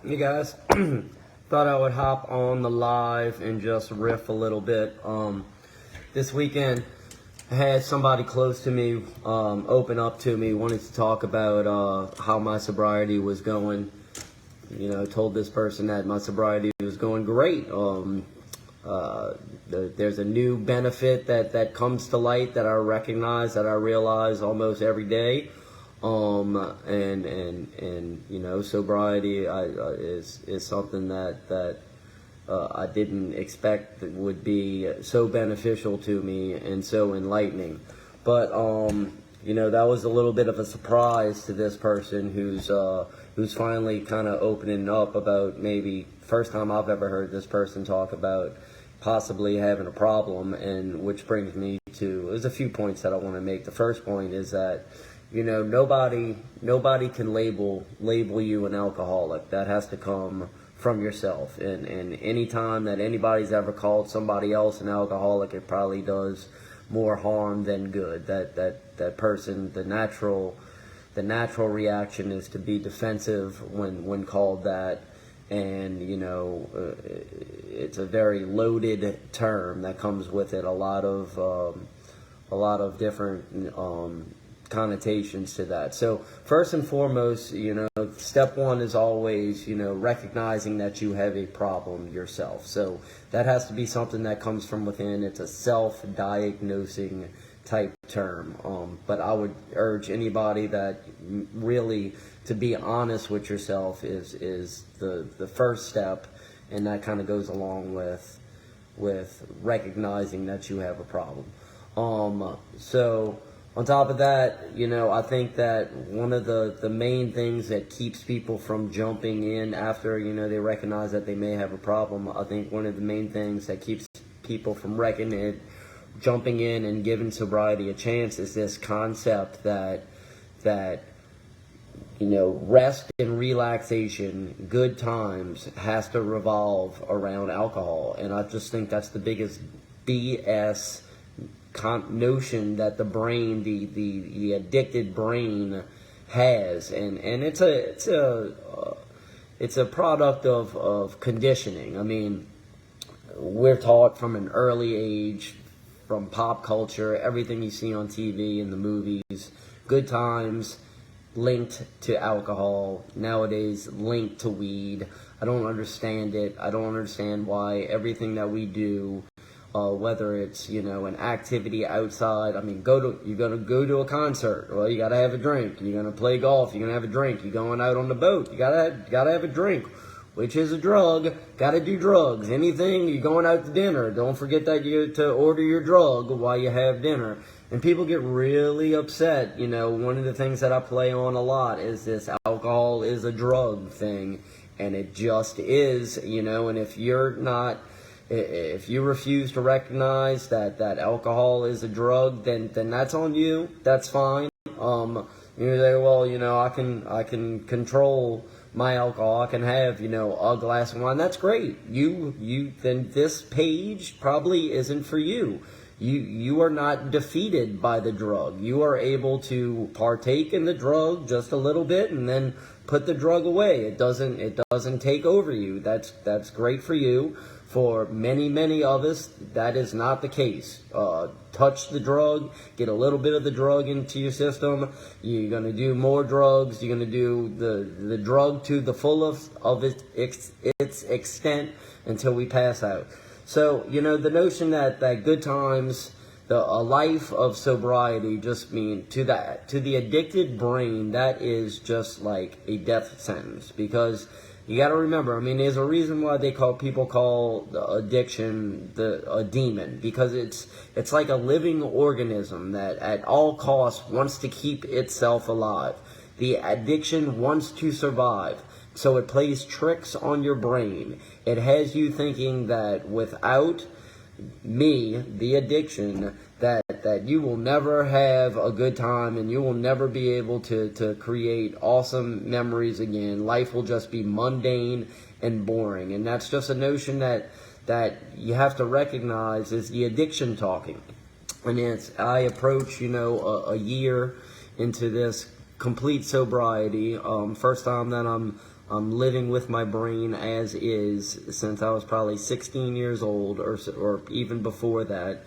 Hey guys, thought I would hop on the live and just riff a little bit. This weekend, I had somebody close to me open up to me, wanted to talk about how my sobriety was going. You know, told this person that my sobriety was going great. There's a new benefit that comes to light that I recognize, that I realize almost every day. And you know, sobriety is something that I didn't expect that would be so beneficial to me and so enlightening. But you know, that was a little bit of a surprise to this person who's finally kind of opening up about, maybe first time I've ever heard this person talk about possibly having a problem. And which brings me to, there's a few points that I want to make. The first point is that, you know, nobody can label you an alcoholic. That has to come from yourself. And any time that anybody's ever called somebody else an alcoholic, it probably does more harm than good. That person, the natural reaction is to be defensive when called that. And you know, it's a very loaded term that comes with it. A lot of different connotations to that. So first and foremost, you know, step one is always, you know, recognizing that you have a problem yourself. So that has to be something that comes from within. It's a self-diagnosing type term. But I would urge anybody that really, to be honest with yourself is the first step, and that kind of goes along with recognizing that you have a problem. So on top of that, you know, I think that one of the main things that keeps people from jumping in after, you know, they recognize that they may have a problem, I think one of the main things that keeps people from jumping in and giving sobriety a chance is this concept that you know, rest and relaxation, good times, has to revolve around alcohol. And I just think that's the biggest BS notion that the brain, the addicted brain, has, and it's a product of conditioning. I mean, we're taught from an early age, from pop culture, everything you see on TV and the movies, good times linked to alcohol, nowadays linked to weed. I don't understand it. I don't understand why everything that we do, whether it's, you know, an activity outside. I mean, you're gonna go to a concert. Well, you gotta have a drink. You're gonna play golf. You're gonna have a drink. You're going out on the boat. You gotta have a drink, which is a drug. Gotta do drugs. Anything. You're going out to dinner. Don't forget that you to order your drug while you have dinner. And people get really upset. You know, one of the things that I play on a lot is this alcohol is a drug thing, and it just is. You know, and if you refuse to recognize that alcohol is a drug, then that's on you. That's fine. You say, well, you know, I can control my alcohol. I can have, you know, a glass of wine. That's great. Then this page probably isn't for you. You are not defeated by the drug. You are able to partake in the drug just a little bit and then put the drug away. It doesn't take over you. That's great for you. For many of us, that is not the case. Touch the drug, get a little bit of the drug into your system. You're going to do more drugs. You're going to do the drug to the fullest of its extent until we pass out. So, you know, the notion that good times, a life of sobriety, just mean to the addicted brain, that is just like a death sentence. Because you got to remember, I mean, there's a reason why people call the addiction a demon, because it's like a living organism that at all costs wants to keep itself alive. The addiction wants to survive. So it plays tricks on your brain. It has you thinking that without me, the addiction, that you will never have a good time and you will never be able to create awesome memories again. Life will just be mundane and boring. And that's just a notion that you have to recognize is the addiction talking. And I approach, you know, a year into this complete sobriety. First time that I'm I'm living with my brain as is since I was probably 16 years old, or even before that.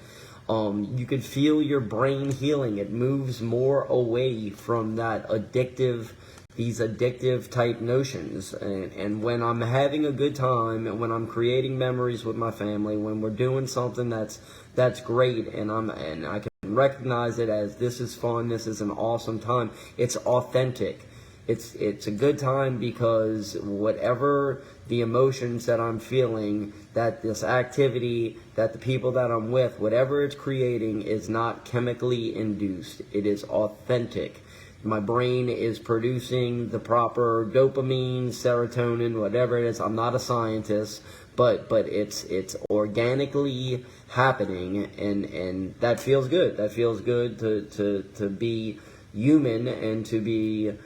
You could feel your brain healing. It moves more away from these addictive type notions. And when I'm having a good time, and when I'm creating memories with my family, when we're doing something that's great, and I can recognize it as, this is fun, this is an awesome time. It's authentic. It's a good time because whatever the emotions that I'm feeling, that this activity, that the people that I'm with, whatever it's creating is not chemically induced. It is authentic. My brain is producing the proper dopamine, serotonin, whatever it is. I'm not a scientist, but it's organically happening, and that feels good. That feels good to be human, and to be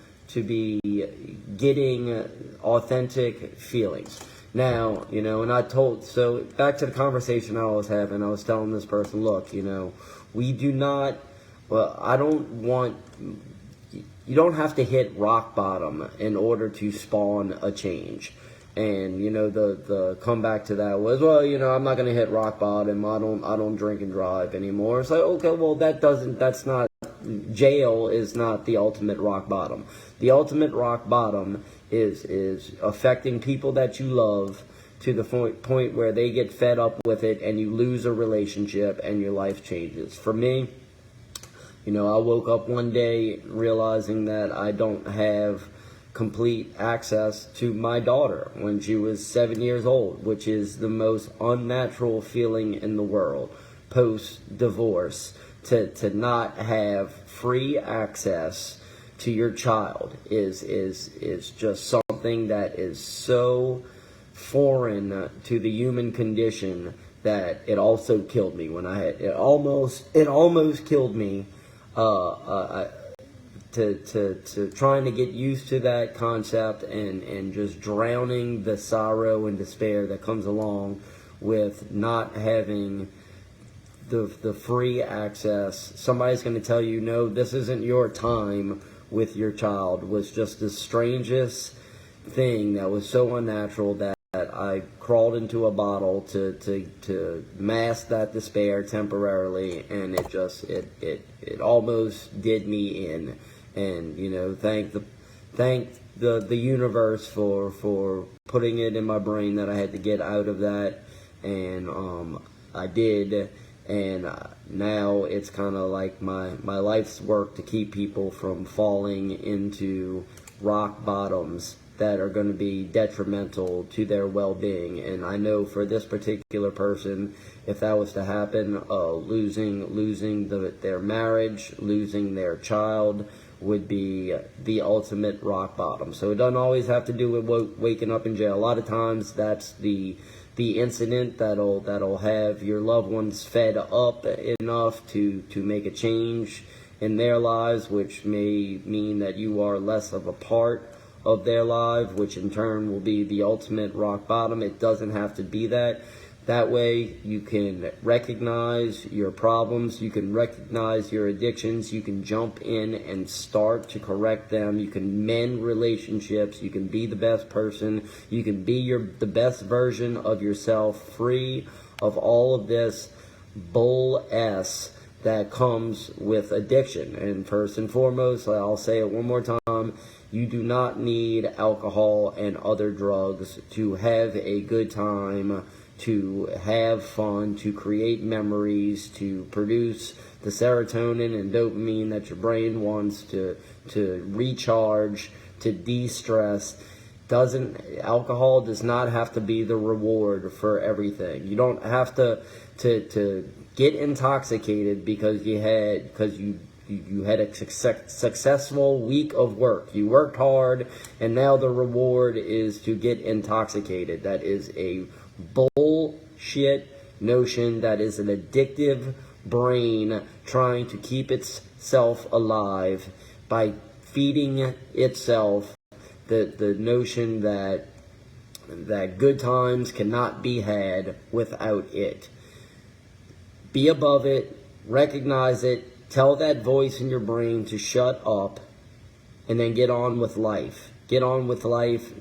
getting authentic feelings. Now, so back to the conversation I was having, I was telling this person, look, we do not, well, you don't have to hit rock bottom in order to spawn a change. And, the comeback to that was, well, I'm not going to hit rock bottom. I don't drink and drive anymore. It's like, okay, well, jail is not the ultimate rock bottom. The ultimate rock bottom is affecting people that you love to the point where they get fed up with it, and you lose a relationship and your life changes. For me, I woke up one day realizing that I don't have complete access to my daughter when she was 7 years old, which is the most unnatural feeling in the world post-divorce. To not have free access to your child is just something that is so foreign to the human condition that it also killed me when it almost killed me to trying to get used to that concept, and just drowning the sorrow and despair that comes along with not having the free access. Somebody's going to tell you, no, this isn't your time with your child, was just the strangest thing that was so unnatural that I crawled into a bottle to mask that despair temporarily, and it almost did me in. And thank the universe for putting it in my brain that I had to get out of that, and I did. And now it's kind of like my life's work to keep people from falling into rock bottoms that are going to be detrimental to their well-being. And I know for this particular person, if that was to happen, losing their marriage, losing their child would be the ultimate rock bottom. So it doesn't always have to do with waking up in jail. A lot of times that's the incident that'll have your loved ones fed up enough to make a change in their lives, which may mean that you are less of a part of their life, which in turn will be the ultimate rock bottom. It doesn't have to be that. That way you can recognize your problems, you can recognize your addictions, you can jump in and start to correct them, you can mend relationships, you can be the best person, you can be the best version of yourself, free of all of this bull S that comes with addiction. And first and foremost, I'll say it one more time, you do not need alcohol and other drugs to have a good time, to have fun, to create memories, to produce the serotonin and dopamine that your brain wants to recharge, to de-stress. Alcohol does not have to be the reward for everything. You don't have to get intoxicated because you had a successful week of work. You worked hard, and now the reward is to get intoxicated. That is a bullshit notion. That is an addictive brain trying to keep itself alive by feeding itself the notion that good times cannot be had without it. Be above it, recognize it, tell that voice in your brain to shut up, and then get on with life. get on with life,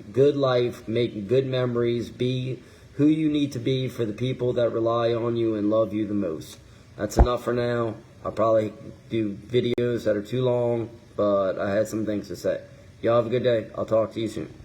make good memories, be who you need to be for the people that rely on you and love you the most. That's enough for now. I'll probably do videos that are too long, but I had some things to say. Y'all have a good day. I'll talk to you soon.